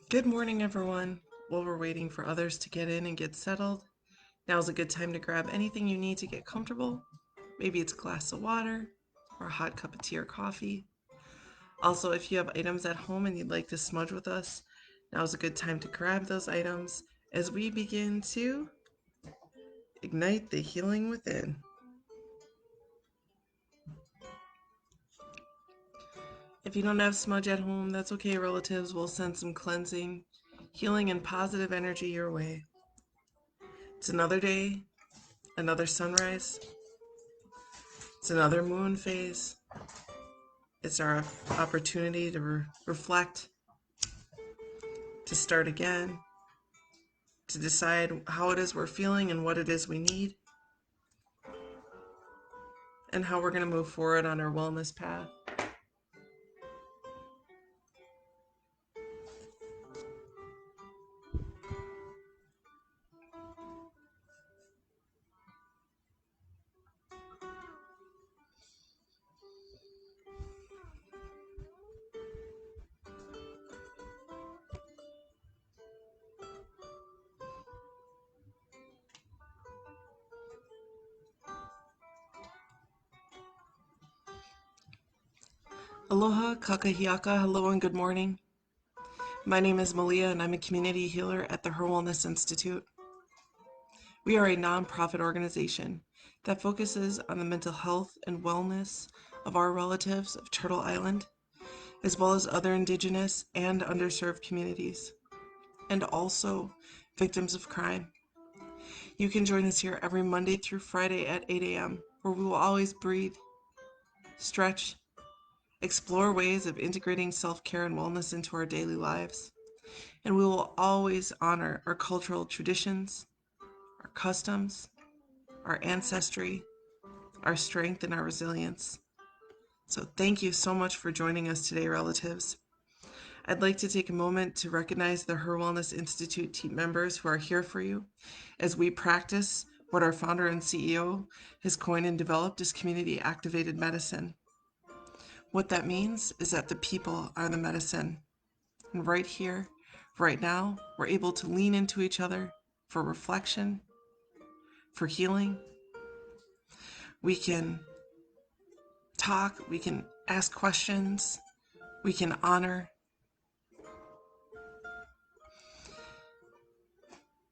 Good morning, everyone. While we're waiting for others to get in and get settled, now's a good time to grab anything you need to get comfortable. Maybe it's a glass of water or a hot cup of tea or coffee. Also, if you have items at home and you'd like to smudge with us, now's a good time to grab those items as we begin to ignite the healing within. If you don't have smudge at home, that's okay, relatives. We'll send some cleansing, healing, and positive energy your way. It's another day, another sunrise. It's another moon phase. It's our opportunity to reflect, to start again, to decide how it is we're feeling and what it is we need, and how we're going to move forward on our wellness path. Aloha, kakahiaka, hello and good morning. My name is Malia and I'm a community healer at the HIR Wellness Institute. We are a nonprofit organization that focuses on the mental health and wellness of our relatives of Turtle Island, as well as other Indigenous and underserved communities, and also victims of crime. You can join us here every Monday through Friday at 8 a.m., where we will always breathe, stretch, explore ways of integrating self-care and wellness into our daily lives. And we will always honor our cultural traditions, our customs, our ancestry, our strength, and our resilience. So thank you so much for joining us today, relatives. I'd like to take a moment to recognize the HIR Wellness Institute team members who are here for you as we practice what our founder and CEO has coined and developed as community-activated medicine. What that means is that the people are the medicine. And right here, right now, we're able to lean into each other for reflection, for healing. We can talk, we can ask questions, we can honor.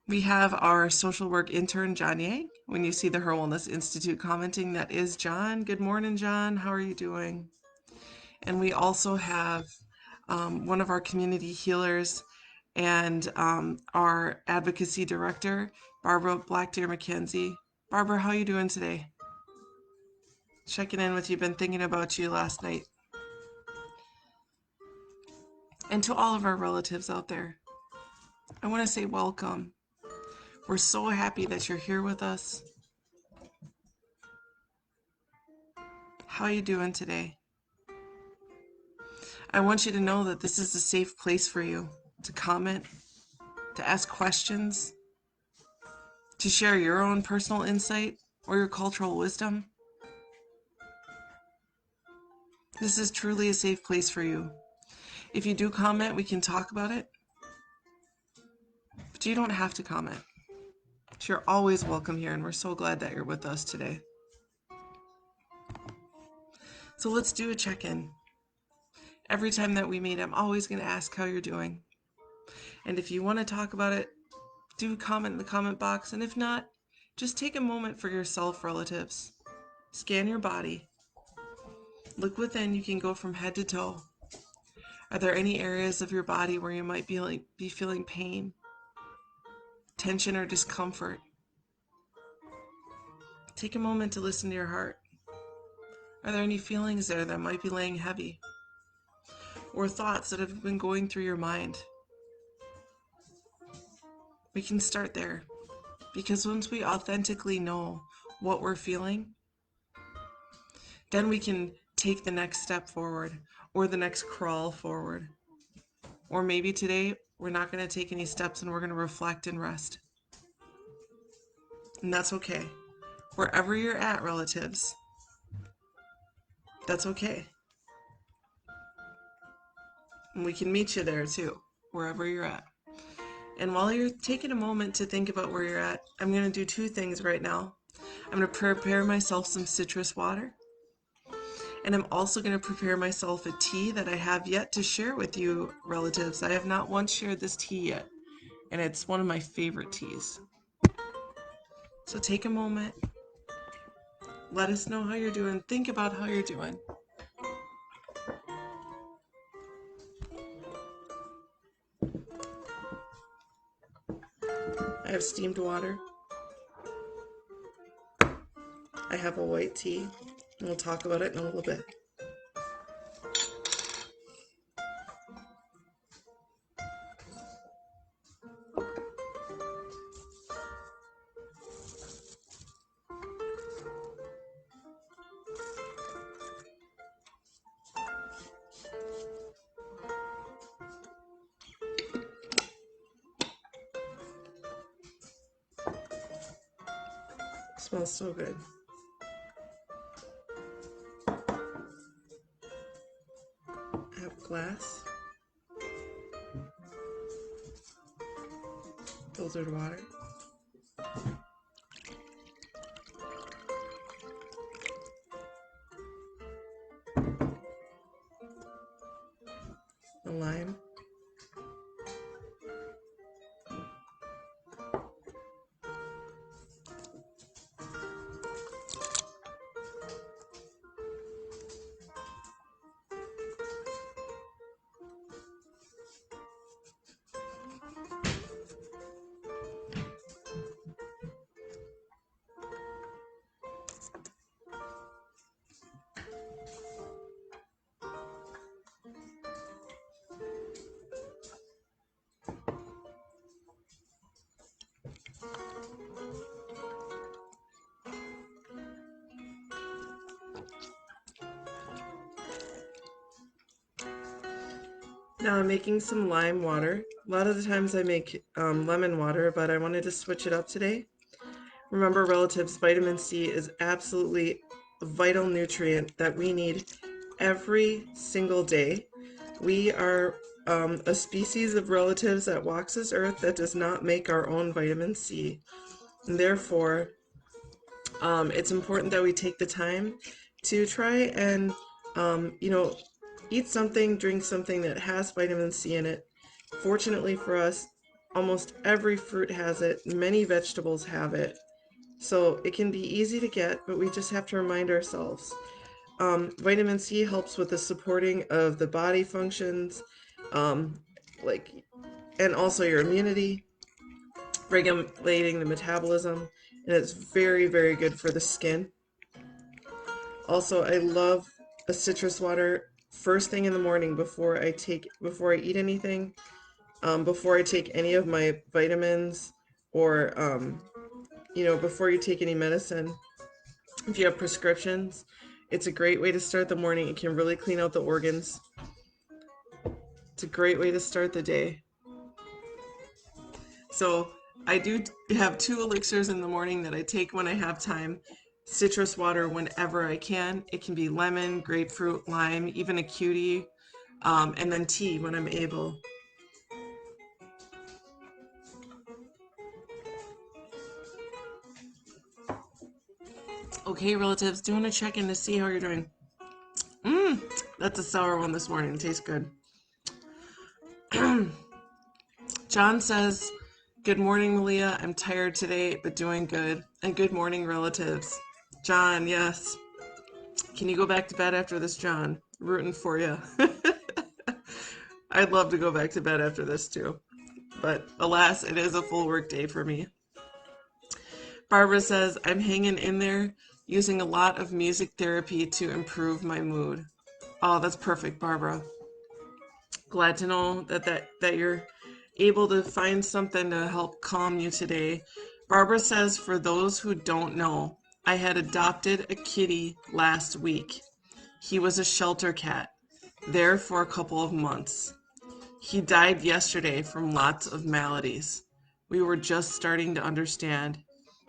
We have our social work intern, John Yang. When you see the HIR Wellness Institute commenting, that is John. Good morning, John. How are you doing? And we also have one of our community healers and our advocacy director, Barbara Blackdeer McKenzie. Barbara, how are you doing today? Checking in with you. Been thinking about you last night. And to all of our relatives out there, I want to say welcome. We're so happy that you're here with us. How are you doing today? I want you to know that this is a safe place for you to comment, to ask questions, to share your own personal insight or your cultural wisdom. This is truly a safe place for you. If you do comment, we can talk about it, but you don't have to comment. You're always welcome here, and we're so glad that you're with us today. So let's do a check-in. Every time that we meet, I'm always going to ask how you're doing. And if you want to talk about it, do comment in the comment box. And if not, just take a moment for yourself, relatives. Scan your body. Look within. You can go from head to toe. Are there any areas of your body where you might be feeling pain, tension, or discomfort? Take a moment to listen to your heart. Are there any feelings there that might be laying heavy? Or thoughts that have been going through your mind? We can start there because once we authentically know what we're feeling, then we can take the next step forward or the next crawl forward. Or maybe today we're not going to take any steps and we're going to reflect and rest. And that's okay. Wherever you're at, relatives, that's okay. And we can meet you there too, wherever you're at. And while you're taking a moment to think about where you're at, I'm going to do two things right now. I'm going to prepare myself some citrus water. And I'm also going to prepare myself a tea that I have yet to share with you, relatives. I have not once shared this tea yet, and it's one of my favorite teas. So take a moment. Let us know how you're doing. Think about how you're doing. I have steamed water. I have a white tea, and we'll talk about it in a little bit. It smells so good. I have glass, filtered water, a lime, Now I'm making some lime water. A lot of the times I make lemon water, but I wanted to switch it up today. Remember, relatives, vitamin C is absolutely a vital nutrient that we need every single day. We are a species of relatives that walks this earth that does not make our own vitamin C. And therefore, it's important that we take the time to try and, eat something, drink something that has vitamin C in it. Fortunately for us, almost every fruit has it, many vegetables have it. So it can be easy to get, but we just have to remind ourselves. Vitamin C helps with the supporting of the body functions, um, like, and also your immunity, regulating the metabolism, and it's very, very good for the skin. Also, I love a citrus water first thing in the morning before I eat anything, before I take any of my vitamins, or before you take any medicine. If you have prescriptions, it's a great way to start the morning. It can really clean out the organs. It's a great way to start the day. So I do have two elixirs in the morning that I take when I have time. Citrus water whenever I can. It can be lemon, grapefruit, lime, even a cutie, and then tea when I'm able. Okay, relatives, doing a check-in to see how you're doing. That's a sour one this morning. It tastes good. John says, "Good morning, Malia. I'm tired today, but doing good." And good morning, relatives. John, yes. Can you go back to bed after this, John? Rooting for you. I'd love to go back to bed after this too. But alas, it is a full work day for me. Barbara says, "I'm hanging in there, using a lot of music therapy to improve my mood." Oh, that's perfect, Barbara. Glad to know that you're able to find something to help calm you today. Barbara says, for those who don't know, I had adopted a kitty last week. He was a shelter cat, there for a couple of months. He died yesterday from lots of maladies. We were just starting to understand.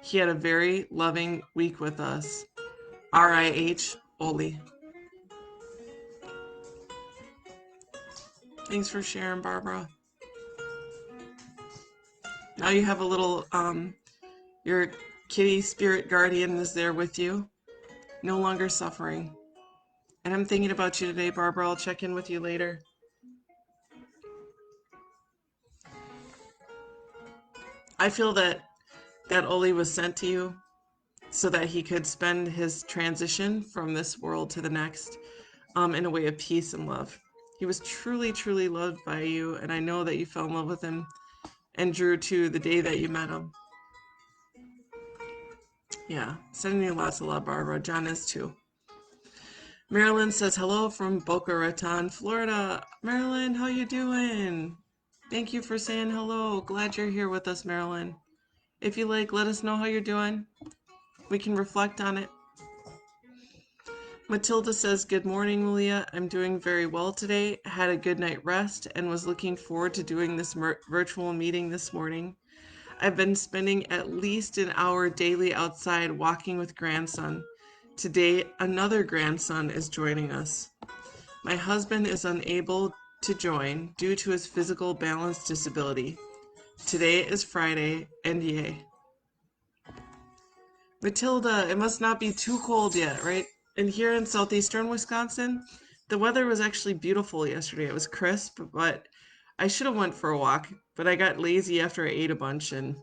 He had a very loving week with us. RIH, Oli. Thanks for sharing, Barbara. Now you have a little, your kitty spirit guardian is there with you, no longer suffering. And I'm thinking about you today, Barbara. I'll check in with you later. I feel that Oli was sent to you so that he could spend his transition from this world to the next in a way of peace and love. He was truly, truly loved by you, and I know that you fell in love with him and drew to the day that you met him. Yeah, sending you lots of love, Barbara. John is too. Marilyn says hello from Boca Raton, Florida. Marilyn, how you doing? Thank you for saying hello. Glad you're here with us, Marilyn. If you like, let us know how you're doing. We can reflect on it. Matilda says, good morning, Malia. I'm doing very well today. Had a good night rest and was looking forward to doing this virtual meeting this morning. I've been spending at least an hour daily outside walking with grandson. Today, another grandson is joining us. My husband is unable to join due to his physical balance disability. Today is Friday, and yay. Matilda, it must not be too cold yet, right? And here in southeastern Wisconsin, the weather was actually beautiful yesterday. It was crisp, but I should have went for a walk, but I got lazy after I ate a bunch and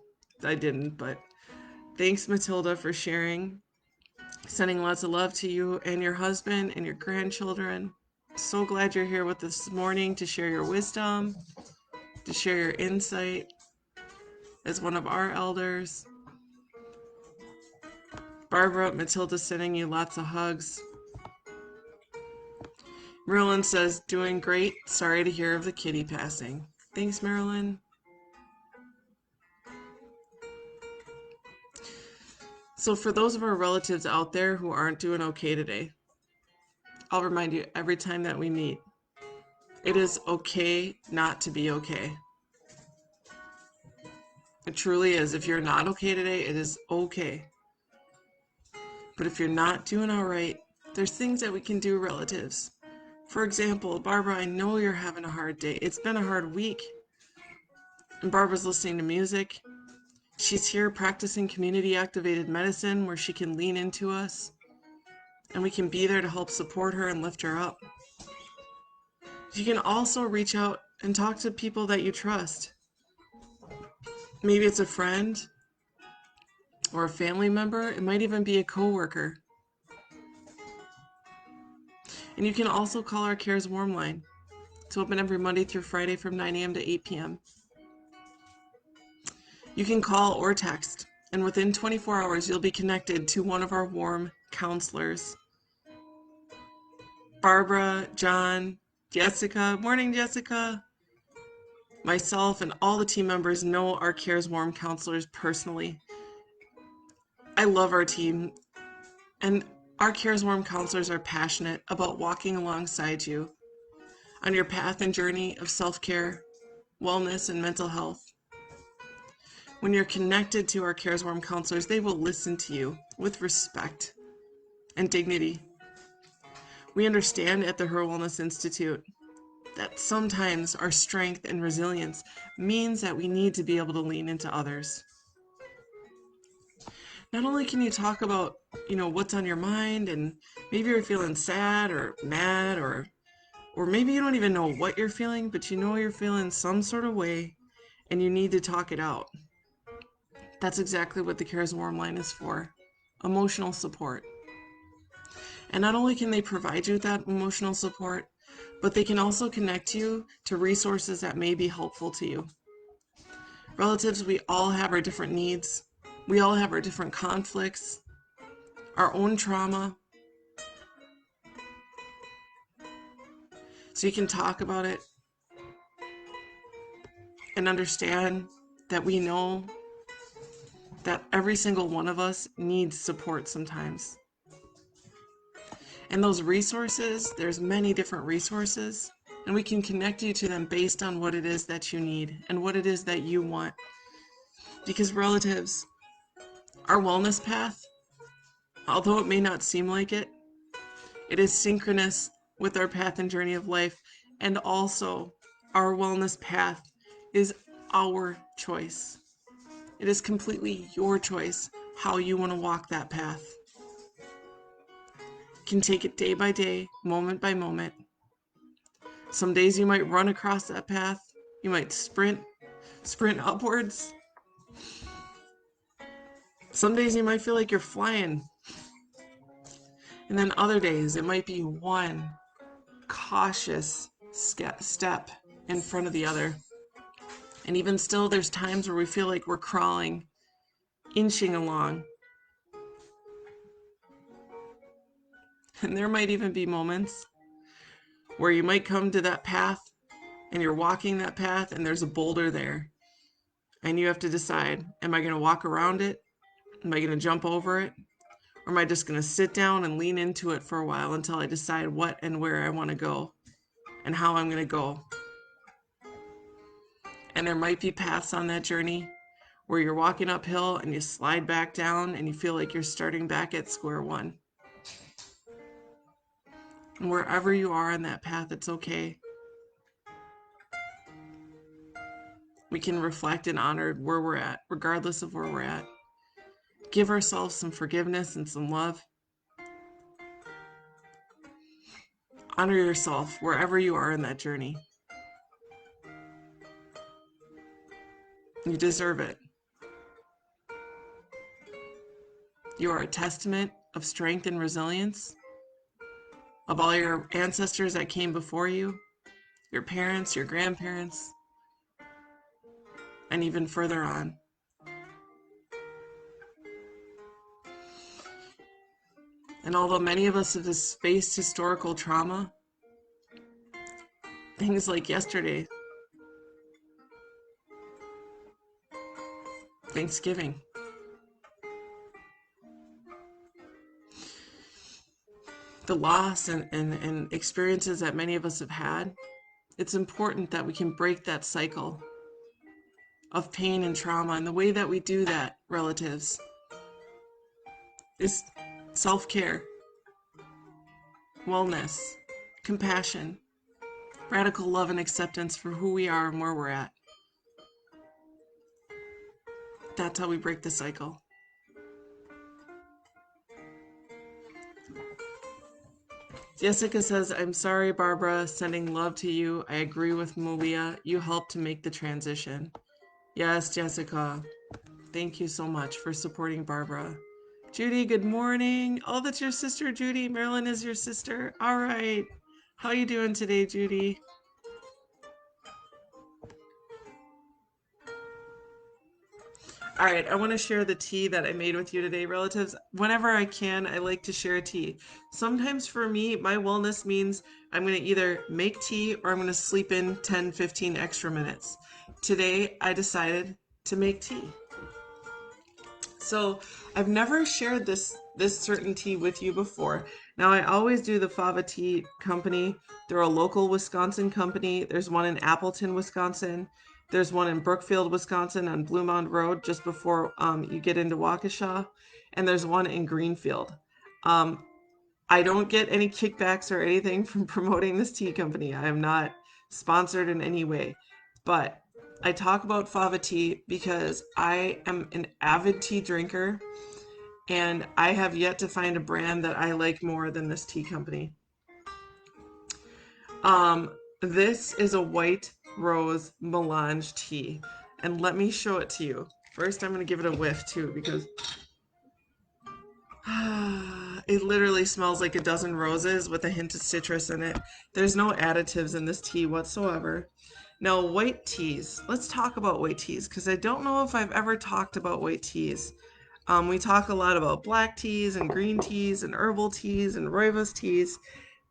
I didn't. But thanks, Matilda, for sharing. Sending lots of love to you and your husband and your grandchildren. So glad you're here with us this morning to share your wisdom, to share your insight as one of our elders. Barbara, Matilda sending you lots of hugs. Marilyn says, doing great. Sorry to hear of the kitty passing. Thanks, Marilyn. So for those of our relatives out there who aren't doing okay today, I'll remind you every time that we meet, it is okay not to be okay. It truly is. If you're not okay today, it is okay. But if you're not doing all right, there's things that we can do, relatives. For example, Barbara, I know you're having a hard day. It's been a hard week. And Barbara's listening to music. She's here practicing community-activated medicine where she can lean into us. And we can be there to help support her and lift her up. You can also reach out and talk to people that you trust. Maybe it's a friend or a family member. It might even be a coworker. And you can also call our Cares Warm line. It's open every Monday through Friday from 9 a.m. to 8 p.m. You can call or text, and within 24 hours, you'll be connected to one of our warm counselors. Barbara, John, Jessica, morning, Jessica. Myself and all the team members know our Cares Warm counselors personally. I love our team, and our Cares Warm counselors are passionate about walking alongside you on your path and journey of self-care, wellness, and mental health. When you're connected to our Cares Warm counselors, they will listen to you with respect and dignity. We understand at the HIR Wellness Institute that sometimes our strength and resilience means that we need to be able to lean into others. Not only can you talk about, what's on your mind, and maybe you're feeling sad or mad, or maybe you don't even know what you're feeling, but you know you're feeling some sort of way and you need to talk it out. That's exactly what the Cares Warm line is for, emotional support. And not only can they provide you with that emotional support, but they can also connect you to resources that may be helpful to you. Relatives, we all have our different needs. We all have our different conflicts, our own trauma. So you can talk about it and understand that we know that every single one of us needs support sometimes. And those resources, there's many different resources, and we can connect you to them based on what it is that you need and what it is that you want. Because relatives, our wellness path, although it may not seem like it, it is synchronous with our path and journey of life. And also, our wellness path is our choice. It is completely your choice how you want to walk that path. You can take it day by day, moment by moment. Some days you might run across that path. You might sprint upwards. Some days you might feel like you're flying. And then other days it might be one cautious step in front of the other. And even still, there's times where we feel like we're crawling, inching along. And there might even be moments where you might come to that path and you're walking that path and there's a boulder there. And you have to decide, am I going to walk around it? Am I going to jump over it? Or am I just going to sit down and lean into it for a while until I decide what and where I want to go and how I'm going to go? And there might be paths on that journey where you're walking uphill and you slide back down and you feel like you're starting back at square one. And wherever you are on that path, it's okay. We can reflect and honor where we're at, regardless of where we're at. Give ourselves some forgiveness and some love. Honor yourself wherever you are in that journey. You deserve it. You are a testament of strength and resilience, of all your ancestors that came before you, your parents, your grandparents, and even further on. And although many of us have faced historical trauma, things like yesterday, Thanksgiving, the loss and experiences that many of us have had, it's important that we can break that cycle of pain and trauma. And the way that we do that, relatives, is self-care, wellness, compassion, radical love and acceptance for who we are and where we're at. That's how we break the cycle. Jessica says, I'm sorry, Barbara, sending love to you. I agree with Malia. You helped to make the transition. Yes, Jessica. Thank you so much for supporting Barbara. Judy, good morning. Oh, that's your sister, Judy. Marilyn is your sister. All right. How you doing today, Judy? All right, I want to share the tea that I made with you today, relatives. Whenever I can, I like to share tea. Sometimes for me, my wellness means I'm going to either make tea or I'm going to sleep in 10, 15 extra minutes. Today, I decided to make tea. So I've never shared this certain tea with you before. Now, I always do the Fava Tea Company. They're a local Wisconsin company. There's one in Appleton, Wisconsin. There's one in Brookfield, Wisconsin on Blue Mound Road just before you get into Waukesha. And there's one in Greenfield. I don't get any kickbacks or anything from promoting this tea company. I am not sponsored in any way. But I talk about Fava tea because I am an avid tea drinker and I have yet to find a brand that I like more than this tea company. This is a white rose melange tea, and let me show it to you. First, I'm going to give it a whiff too because it literally smells like a dozen roses with a hint of citrus in it. There's no additives in this tea whatsoever. Now, white teas. Let's talk about white teas because I don't know if I've ever talked about white teas. We talk a lot about black teas and green teas and herbal teas and rooibos teas,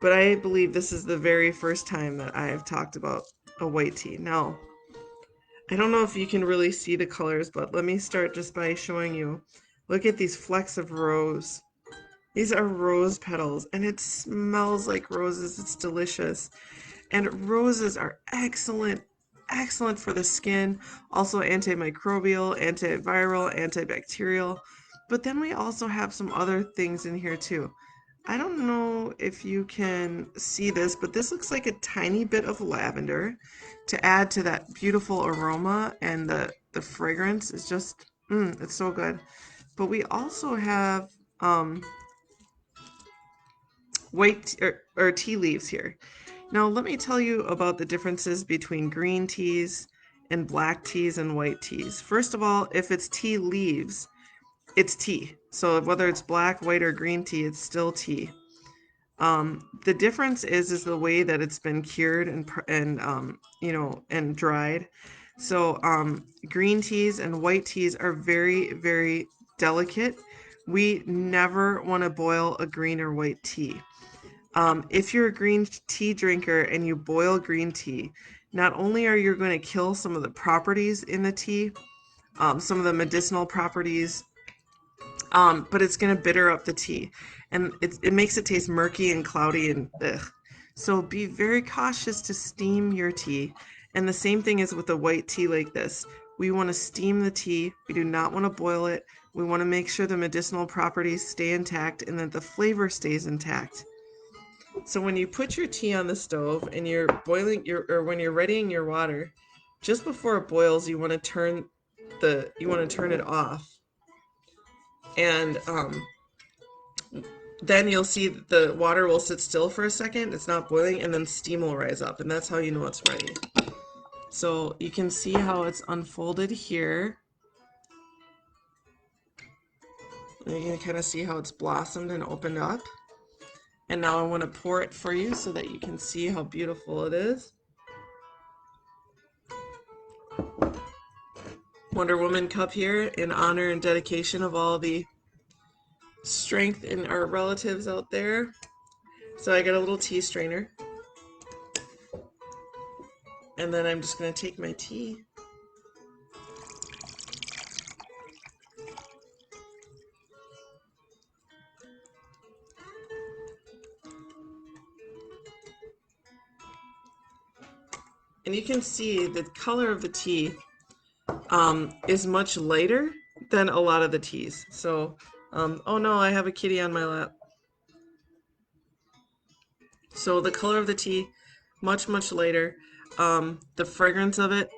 but I believe this is the very first time that I have talked about a white tea. Now, I don't know if you can really see the colors, but let me start just by showing you. Look at these flecks of rose. These are rose petals, and it smells like roses. It's delicious. And roses are excellent, excellent for the skin, also antimicrobial, antiviral, antibacterial. But then we also have some other things in here too. I don't know if you can see this, but this looks like a tiny bit of lavender to add to that beautiful aroma, and the fragrance is just, it's so good. But we also have um, or tea leaves here. Now, let me tell you about the differences between green teas and black teas and white teas. First of all, if it's tea leaves, it's tea. So whether it's black, white, or green tea, it's still tea. The difference is the way that it's been cured and dried. So green teas and white teas are very, very delicate. We never want to boil a green or white tea. If you're a green tea drinker and you boil green tea, not only are you going to kill some of the properties in the tea, some of the medicinal properties, but it's going to bitter up the tea, and it makes it taste murky and cloudy and ugh. So be very cautious to steam your tea. And the same thing is with a white tea like this. We want to steam the tea. We do not want to boil it. We want to make sure the medicinal properties stay intact and that the flavor stays intact. So when you put your tea on the stove and you're or when you're readying your water, just before it boils, you want to turn it off, and then you'll see that the water will sit still for a second. It's not boiling, and then steam will rise up, and that's how you know it's ready. So you can see how it's unfolded here. And you can kind of see how it's blossomed and opened up. And now I want to pour it for you so that you can see how beautiful it is. Wonder Woman cup here in honor and dedication of all the strength in our relatives out there. So I got a little tea strainer. And then I'm just going to take my tea. And you can see the color of the tea is much lighter than a lot of the teas. So, oh no, I have a kitty on my lap. So the color of the tea, much, much lighter. The fragrance of it,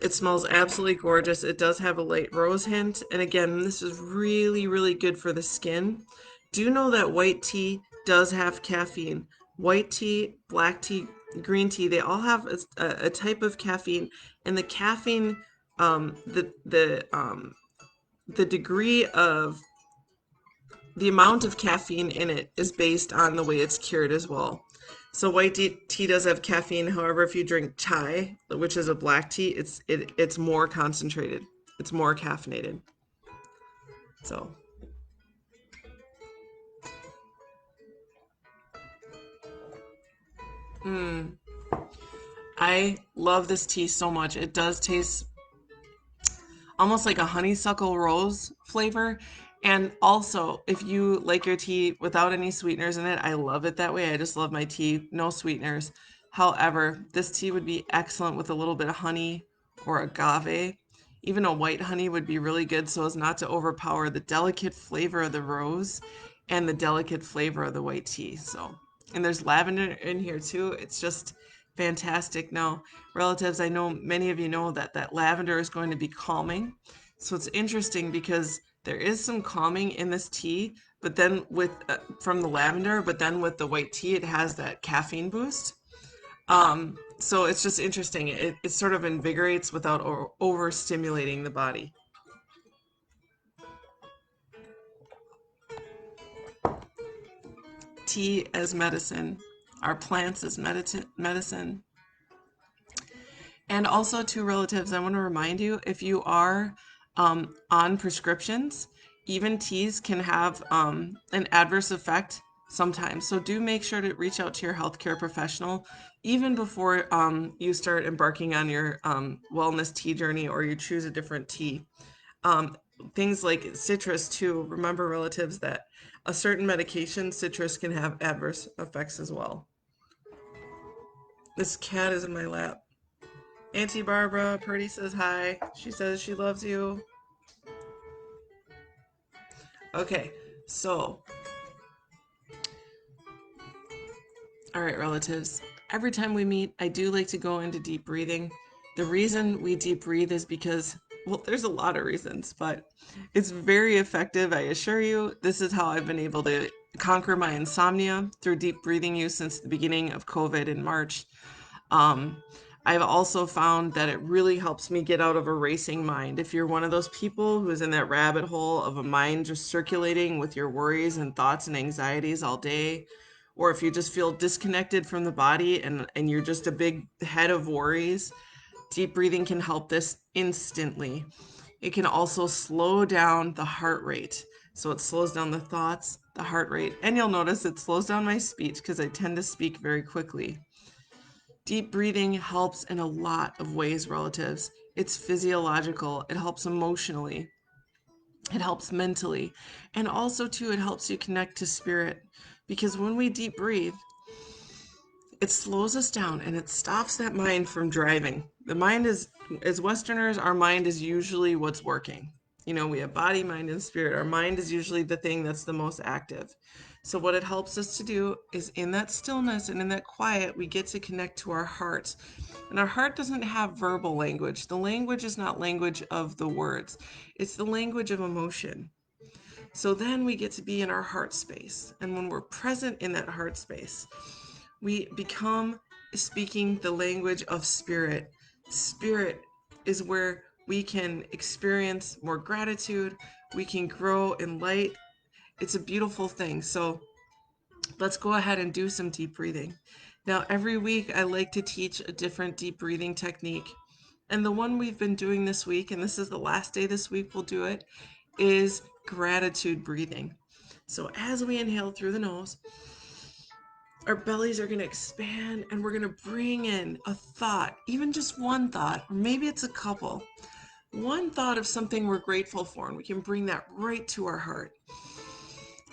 it smells absolutely gorgeous. It does have a light rose hint. And again, this is really, really good for the skin. Do know that white tea does have caffeine. White tea, black tea, green tea, they all have a type of caffeine. And the caffeine, the degree of the amount of caffeine in it is based on the way it's cured as well. So white tea does have caffeine. However, if you drink chai, which is a black tea, it's more concentrated. It's more caffeinated. So, I love this tea so much. It does taste almost like a honeysuckle rose flavor. And also, if you like your tea without any sweeteners in it, I love it that way. I just love my tea, no sweeteners. However, this tea would be excellent with a little bit of honey or agave. Even a white honey would be really good so as not to overpower the delicate flavor of the rose and the delicate flavor of the white tea. So, and there's lavender in here too. It's just fantastic. Now, relatives, I know many of you know that lavender is going to be calming. So it's interesting because there is some calming in this tea, but then from the lavender, but then with the white tea, it has that caffeine boost. So it's just interesting. It sort of invigorates without overstimulating the body. Tea as medicine, our plants as medicine. And also to relatives, I want to remind you, if you are on prescriptions, even teas can have an adverse effect sometimes. So do make sure to reach out to your healthcare professional even before you start embarking on your wellness tea journey, or you choose a different tea. Um, Things like citrus too. Remember, relatives, that a certain medication, citrus, can have adverse effects as well. This cat is in my lap. Auntie Barbara, Purdy says hi. She says she loves you. Okay, so, all right, relatives. Every time we meet, I do like to go into deep breathing. The reason we deep breathe is because, well, there's a lot of reasons, but it's very effective, I assure you. This is how I've been able to conquer my insomnia through deep breathing use since the beginning of COVID in March. Um, I've also found that it really helps me get out of a racing mind. If you're one of those people who's in that rabbit hole of a mind just circulating with your worries and thoughts and anxieties all day, or if you just feel disconnected from the body and you're just a big head of worries, deep breathing can help this instantly. It can also slow down the heart rate. So it slows down the thoughts, the heart rate, and you'll notice it slows down my speech because I tend to speak very quickly. Deep breathing helps in a lot of ways, relatives. It's physiological, it helps emotionally, it helps mentally, and also, too, it helps you connect to spirit. Because when we deep breathe, it slows us down and it stops that mind from driving. The mind is, as Westerners, our mind is usually what's working. You know, we have body, mind, and spirit. Our mind is usually the thing that's the most active. So, what it helps us to do is in that stillness and in that quiet, we get to connect to our heart. And our heart doesn't have verbal language. The language is not language of the words, it's the language of emotion. So then we get to be in our heart space. And when we're present in that heart space, we become speaking the language of spirit. Spirit is where we can experience more gratitude, we can grow in light. It's a beautiful thing. So let's go ahead and do some deep breathing. Now, every week I like to teach a different deep breathing technique. And the one we've been doing this week, and this is the last day this week we'll do it, is gratitude breathing. So as we inhale through the nose, our bellies are going to expand and we're going to bring in a thought, even just one thought, or maybe it's a couple. One thought of something we're grateful for, and we can bring that right to our heart.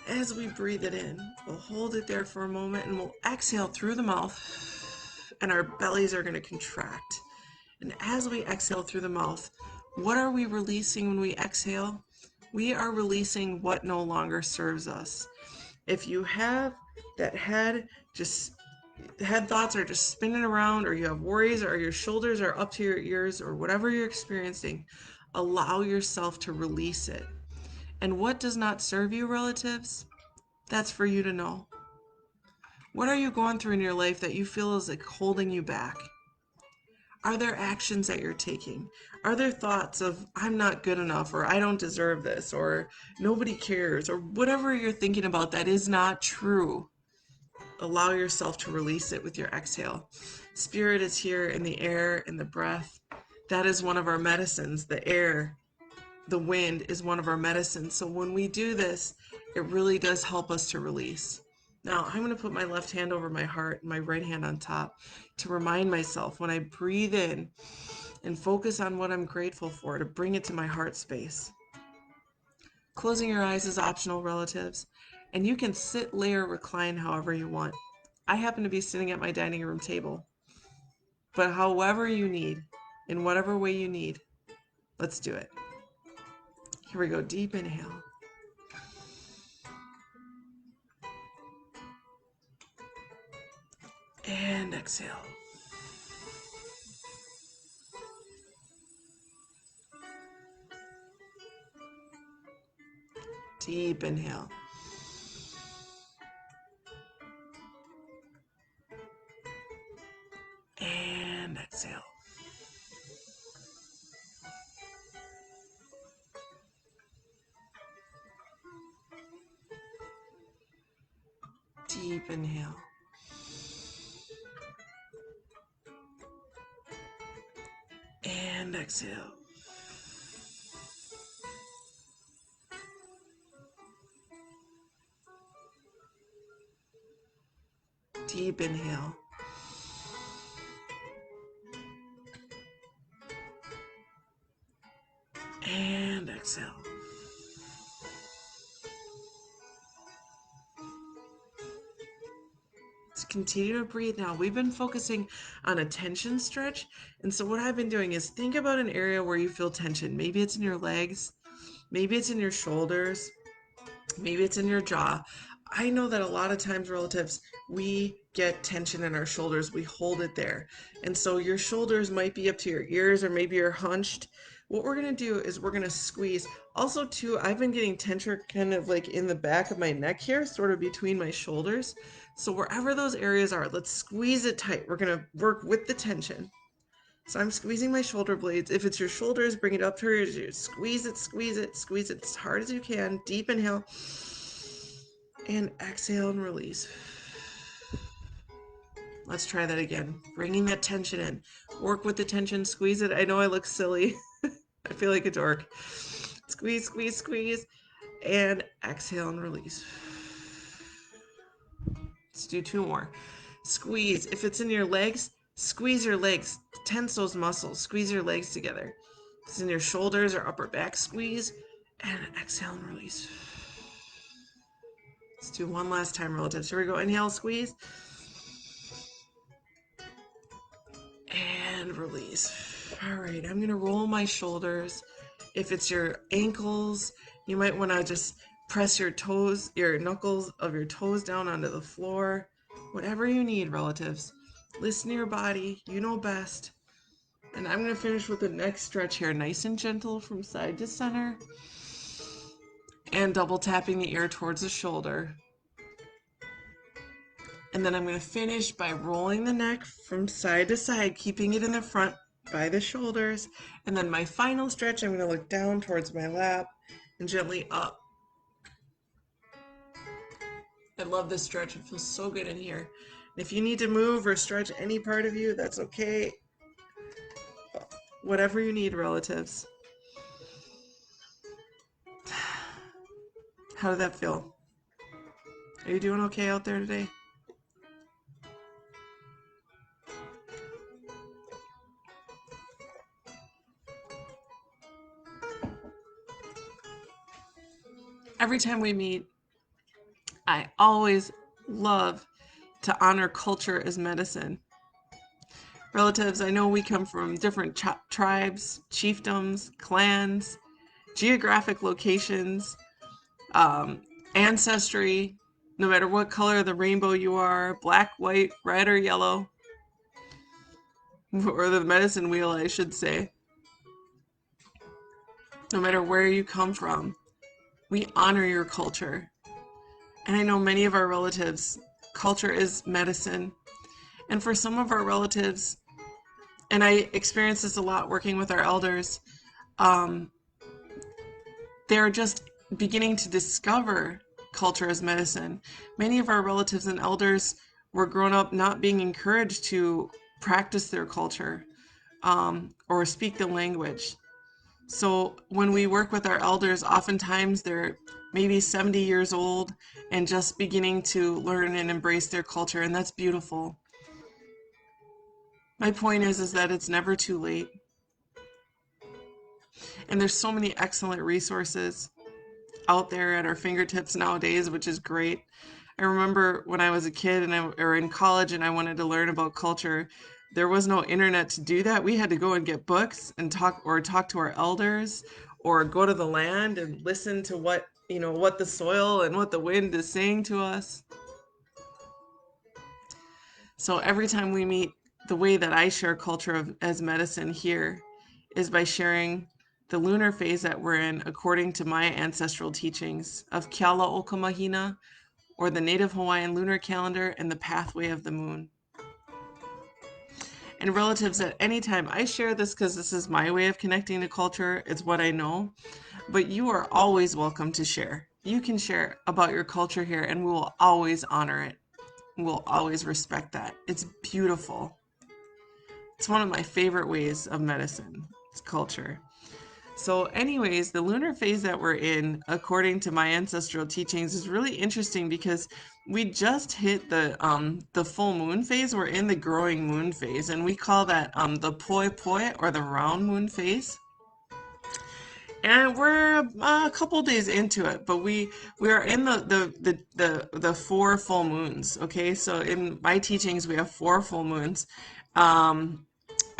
As we breathe it in, we'll hold it there for a moment and we'll exhale through the mouth, and our bellies are going to contract. And as we exhale through the mouth, what are we releasing when we exhale? We are releasing what no longer serves us. If you have that head thoughts are just spinning around, or you have worries, or your shoulders are up to your ears, or whatever you're experiencing, allow yourself to release it. And what does not serve you, relatives? That's for you to know. What are you going through in your life that you feel is like holding you back? Are there actions that you're taking? Are there thoughts of, I'm not good enough, or I don't deserve this, or nobody cares, or whatever you're thinking about that is not true? Allow yourself to release it with your exhale. Spirit is here in the air, in the breath. That is one of our medicines. The air, the wind is one of our medicines. So when we do this, it really does help us to release. Now, I'm going to put my left hand over my heart and my right hand on top to remind myself when I breathe in and focus on what I'm grateful for, to bring it to my heart space. Closing your eyes is optional, relatives, and you can sit, lay, or recline however you want. I happen to be sitting at my dining room table, but however you need, in whatever way you need, let's do it. Here we go. Deep inhale. And exhale. Deep inhale. And exhale. Deep inhale. And exhale. deep inhale. And exhale. Let's continue to breathe now. We've been focusing on a tension stretch. And so what I've been doing is think about an area where you feel tension. Maybe it's in your legs. Maybe it's in your shoulders. Maybe it's in your jaw. I know that a lot of times, relatives, we get tension in our shoulders. We hold it there. And so your shoulders might be up to your ears, or maybe you're hunched. What we're going to do is we're going to squeeze. Also, too, I've been getting tension kind of like in the back of my neck here, sort of between my shoulders. So wherever those areas are, let's squeeze it tight. We're going to work with the tension. So I'm squeezing my shoulder blades. If it's your shoulders, bring it up to your ears. Squeeze it, squeeze it, squeeze it as hard as you can. Deep inhale. And exhale and release. Let's try that again. Bringing that tension in. Work with the tension. Squeeze it. I know I look silly. I feel like a dork. Squeeze, squeeze, squeeze. And exhale and release. Let's do two more. Squeeze. If it's in your legs, squeeze your legs. Tense those muscles. Squeeze your legs together. If it's in your shoulders or upper back, squeeze. And exhale and release. Let's do one last time, relatives. Here we go. Inhale, squeeze. And release. All right, I'm going to roll my shoulders. If it's your ankles, you might want to just press your toes, your knuckles of your toes down onto the floor. Whatever you need, relatives. Listen to your body. You know best. And I'm going to finish with the next stretch here. Nice and gentle from side to center. And double tapping the ear towards the shoulder. And then I'm going to finish by rolling the neck from side to side, keeping it in the front by the shoulders. And then my final stretch, I'm going to look down towards my lap and gently up. I love this stretch. It feels so good in here. If you need to move or stretch any part of you, that's okay. Whatever you need, relatives. How did that feel? Are you doing okay out there today? Every time we meet, I always love to honor culture as medicine. Relatives, I know we come from different tribes, chiefdoms, clans, geographic locations, ancestry, no matter what color of the rainbow you are, black, white, red, or yellow, or the medicine wheel, I should say. No matter where you come from, we honor your culture. And I know many of our relatives, culture is medicine. And for some of our relatives, and I experience this a lot working with our elders, they're just beginning to discover culture as medicine. Many of our relatives and elders were grown up not being encouraged to practice their culture or speak the language. So when we work with our elders, oftentimes they're maybe 70 years old and just beginning to learn and embrace their culture, and that's beautiful. My point is that it's never too late. And there's so many excellent resources out there at our fingertips nowadays, which is great. I remember when I was a kid or in college and I wanted to learn about culture, there was no internet to do that. We had to go and get books and talk to our elders or go to the land and listen to what the soil and what the wind is saying to us. So every time we meet, the way that I share culture as medicine here is by sharing the lunar phase that we're in according to my ancestral teachings of Keala Okamahina, or the native Hawaiian lunar calendar, and the pathway of the moon. And relatives, at any time, I share this because this is my way of connecting to culture. It's what I know. But you are always welcome to share. You can share about your culture here, and we will always honor it. We'll always respect that. It's beautiful. It's one of my favorite ways of medicine. It's culture. So, anyways, the lunar phase that we're in, according to my ancestral teachings, is really interesting because we just hit the full moon phase. We're in the growing moon phase, and we call that the poi poi, or the round moon phase. And we're a couple days into it, but we are in the four full moons. Okay, so in my teachings, we have four full moons. Um,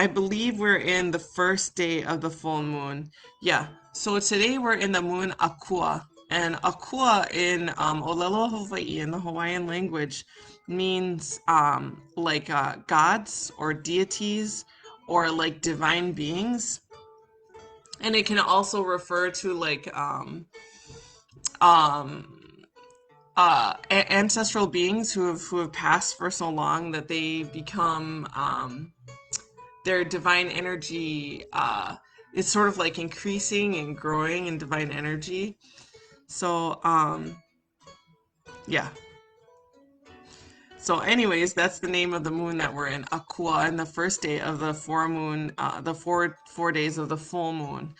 I believe we're in the first day of the full moon. Yeah. So today we're in the moon Akua. And Akua in Olelo, Hawaii, in the Hawaiian language, means like gods or deities or like divine beings. And it can also refer to like um, ancestral beings who have passed for so long that they become their divine energy is sort of like increasing and growing in divine energy. So yeah. So, anyways, that's the name of the moon that we're in, Akua, and the first day of the the four days of the full moon.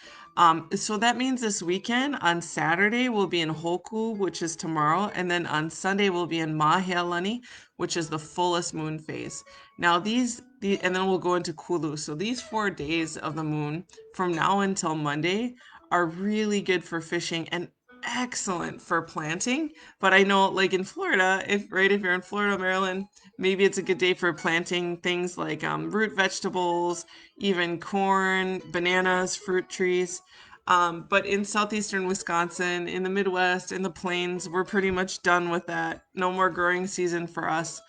So that means this weekend on Saturday we'll be in Hoku, which is tomorrow, and then on Sunday we'll be in Mahealani, which is the fullest moon phase. Now and then we'll go into Kulu. So these 4 days of the moon, from now until Monday, are really good for fishing and excellent for planting. But I know, like in Florida, if you're in Florida, Maryland, maybe it's a good day for planting things like root vegetables, even corn, bananas, fruit trees. But in southeastern Wisconsin, in the Midwest, in the plains, we're pretty much done with that. No more growing season for us.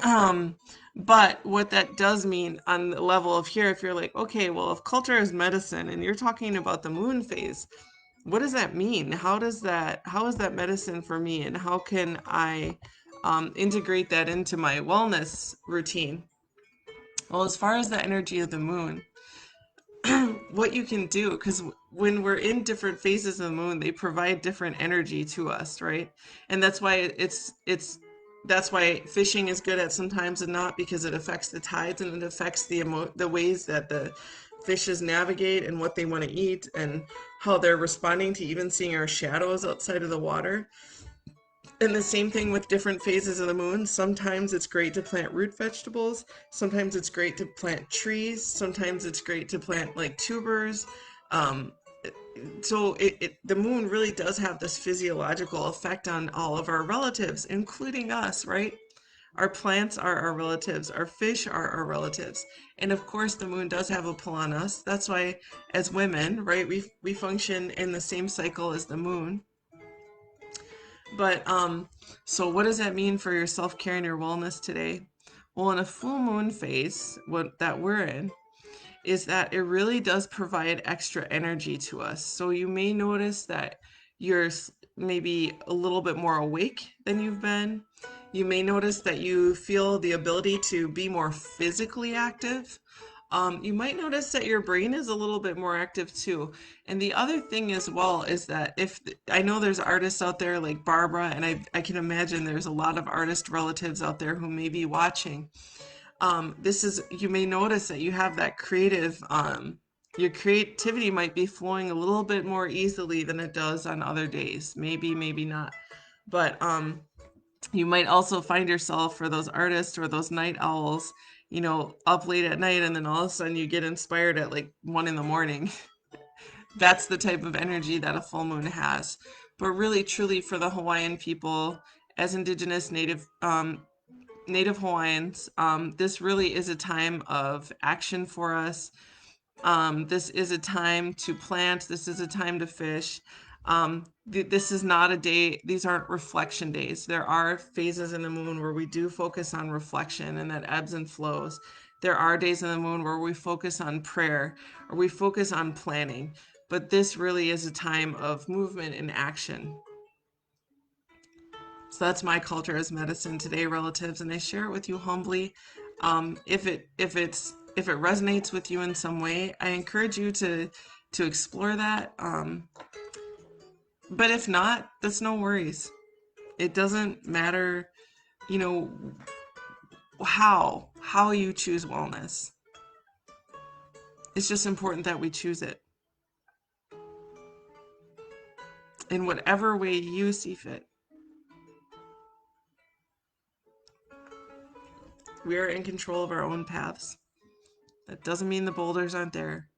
um, but what that does mean on the level of here, if you're like, okay, well, if culture is medicine and you're talking about the moon phase, what does that mean? How is that medicine for me? And how can I integrate that into my wellness routine? Well, as far as the energy of the moon, what you can do, because when we're in different phases of the moon, they provide different energy to us, right? And that's why that's why fishing is good at sometimes and not, because it affects the tides and it affects the ways that the fishes navigate and what they want to eat and how they're responding to even seeing our shadows outside of the water. And the same thing with different phases of the moon. Sometimes it's great to plant root vegetables. Sometimes it's great to plant trees. Sometimes it's great to plant like tubers. Um, the moon really does have this physiological effect on all of our relatives, including us, right? Our plants are our relatives. Our fish are our relatives. And of course, the moon does have a pull on us. That's why, as women, right, we function in the same cycle as the moon. But so what does that mean for your self-care and your wellness today? Well, in a full moon phase, what that we're in, is that it really does provide extra energy to us. So you may notice that you're maybe a little bit more awake than you've been. You may notice that you feel the ability to be more physically active. You might notice that your brain is a little bit more active too. And the other thing as well is that if I know there's artists out there like Barbara, and I can imagine there's a lot of artist relatives out there who may be watching. You may notice that you have that your creativity might be flowing a little bit more easily than it does on other days. Maybe, maybe not. But you might also find yourself, for those artists or those night owls, up late at night and then all of a sudden you get inspired at like 1 in the morning. That's the type of energy that a full moon has. But really, truly, for the Hawaiian people, as Indigenous Native Hawaiians, this really is a time of action for us. This is a time to plant. This is a time to fish. This is not a day, these aren't reflection days. There are phases in the moon where we do focus on reflection and that ebbs and flows. There are days in the moon where we focus on prayer or we focus on planning. But this really is a time of movement and action. So that's my culture as medicine today, relatives, and I share it with you humbly. If it resonates with you in some way, I encourage you to explore that. But if not, that's no worries. It doesn't matter, you know, how you choose wellness. It's just important that we choose it. in whatever way you see fit. We are in control of our own paths. That doesn't mean the boulders aren't there,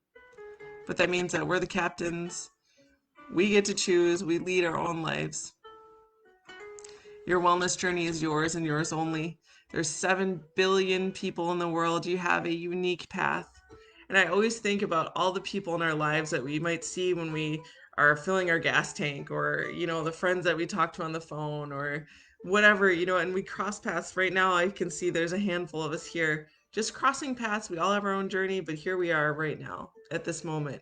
but that means that we're the captains. We get to choose, we lead our own lives. Your wellness journey is yours and yours only. There's 7 billion people in the world. You have a unique path. And I always think about all the people in our lives that we might see when we are filling our gas tank, or, the friends that we talk to on the phone, or whatever, and we cross paths. Right now, I can see there's a handful of us here just crossing paths. We all have our own journey, but here we are right now at this moment.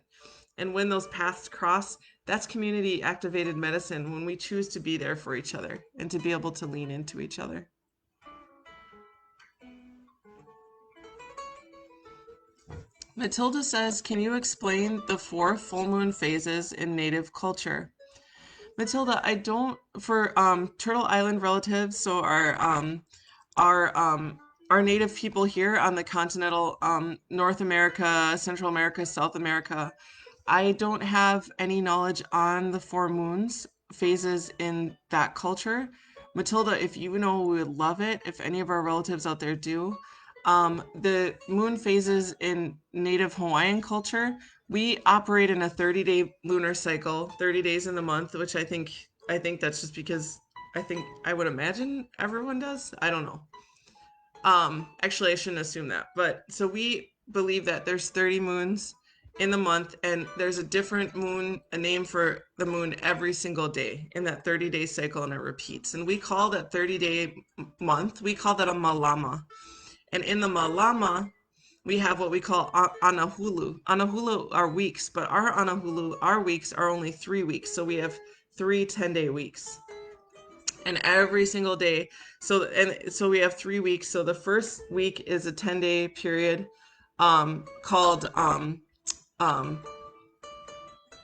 And when those paths cross, that's community activated medicine, when we choose to be there for each other and to be able to lean into each other. Matilda says, can you explain the 4 full moon phases in Native culture? Matilda, I don't, for Turtle Island relatives, so our our native people here on the continental North America, Central America, South America, I don't have any knowledge on the 4 moons phases in that culture. Matilda, if you know, we would love it if any of our relatives out there do. The moon phases in native Hawaiian culture, we operate in a 30-day lunar cycle, 30 days in the month, which I think that's just because I would imagine everyone does. I don't know. Actually, I shouldn't assume that. But so we believe that there's 30 moons in the month, and there's a different moon, a name for the moon every single day in that 30-day cycle, and it repeats. And we call that 30-day month, we call that a malama. And in the malama, we have what we call anahulu. Anahulu are weeks, but our anahulu, our weeks are only 3 weeks. So we have 3 10-day weeks. And every single day, so we have 3 weeks. So the first week is a 10-day period called um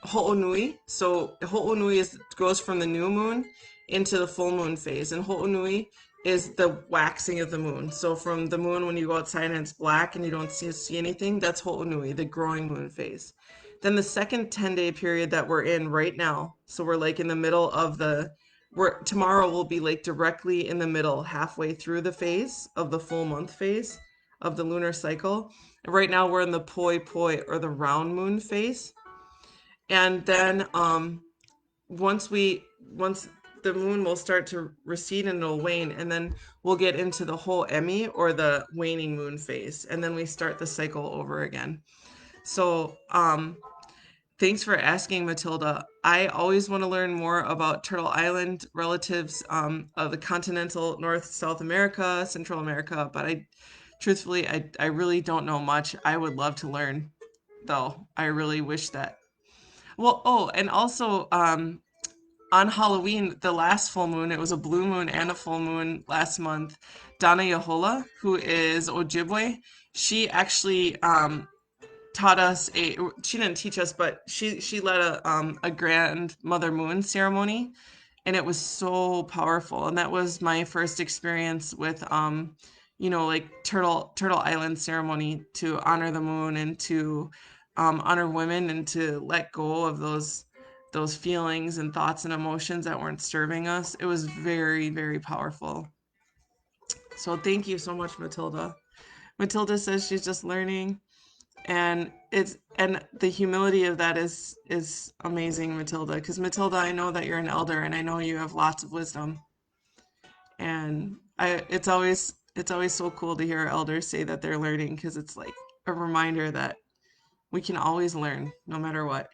Ho'onui. So Ho'onui goes from the new moon into the full moon phase, and Ho'onui is the waxing of the moon. So from the moon, when you go outside and it's black and you don't see anything, that's Ho'onui, the growing moon phase. Then the second 10-day period that we're in right now, so we're like in the middle of tomorrow will be like directly in the middle, halfway through the phase of the full month phase of the lunar cycle. And right now we're in the poi poi, or the round moon phase. And then once the moon will start to recede and it'll wane, and then we'll get into the whole Emmy, or the waning moon phase, and then we start the cycle over again. So thanks for asking, Matilda. I always want to learn more about Turtle Island relatives of the continental North, South America, Central America, but truthfully, I really don't know much. I would love to learn, though. I really wish that. Well, oh, and also on Halloween, the last full moon, it was a blue moon and a full moon last month. Donna Yahola, who is Ojibwe, she actually taught us she didn't teach us, but she led a grandmother moon ceremony, and it was so powerful. And that was my first experience with like Turtle Island ceremony, to honor the moon and to honor women, and to let go of those feelings and thoughts and emotions that weren't serving us. It was very, very powerful. So thank you so much, Matilda. Matilda says she's just learning, and the humility of that is amazing, Matilda, because Matilda, I know that you're an elder, and I know you have lots of wisdom. And it's always so cool to hear elders say that they're learning, because it's like a reminder that we can always learn no matter what.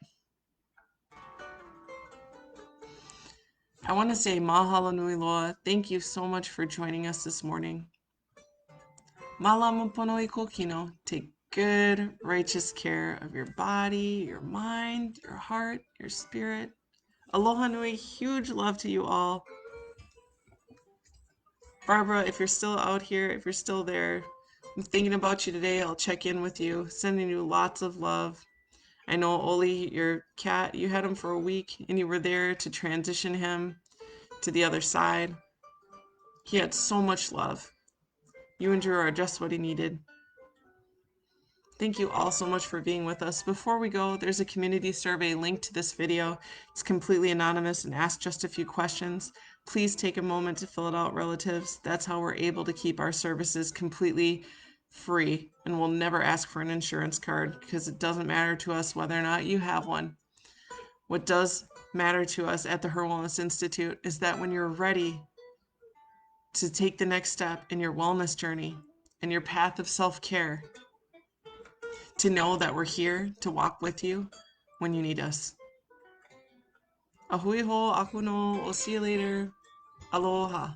I want to say mahalo nui loa. Thank you so much for joining us this morning. Malamu pono I kokino. Take good, righteous care of your body, your mind, your heart, your spirit. Aloha nui. Huge love to you all. Barbara, if you're still out here, if you're still there, I'm thinking about you today. I'll check in with you, sending you lots of love. I know Oli, your cat, you had him for a week, and you were there to transition him to the other side. He had so much love. You and Drew are just what he needed. Thank you all so much for being with us. Before we go, there's a community survey linked to this video. It's completely anonymous and asks just a few questions. Please take a moment to fill it out, relatives. That's how we're able to keep our services completely free, and we'll never ask for an insurance card because it doesn't matter to us whether or not you have one. What does matter to us at the HIR Wellness Institute is that when you're ready to take the next step in your wellness journey and your path of self-care, to know that we're here to walk with you when you need us. Ahui ho, aku no, we'll see you later. Aloha.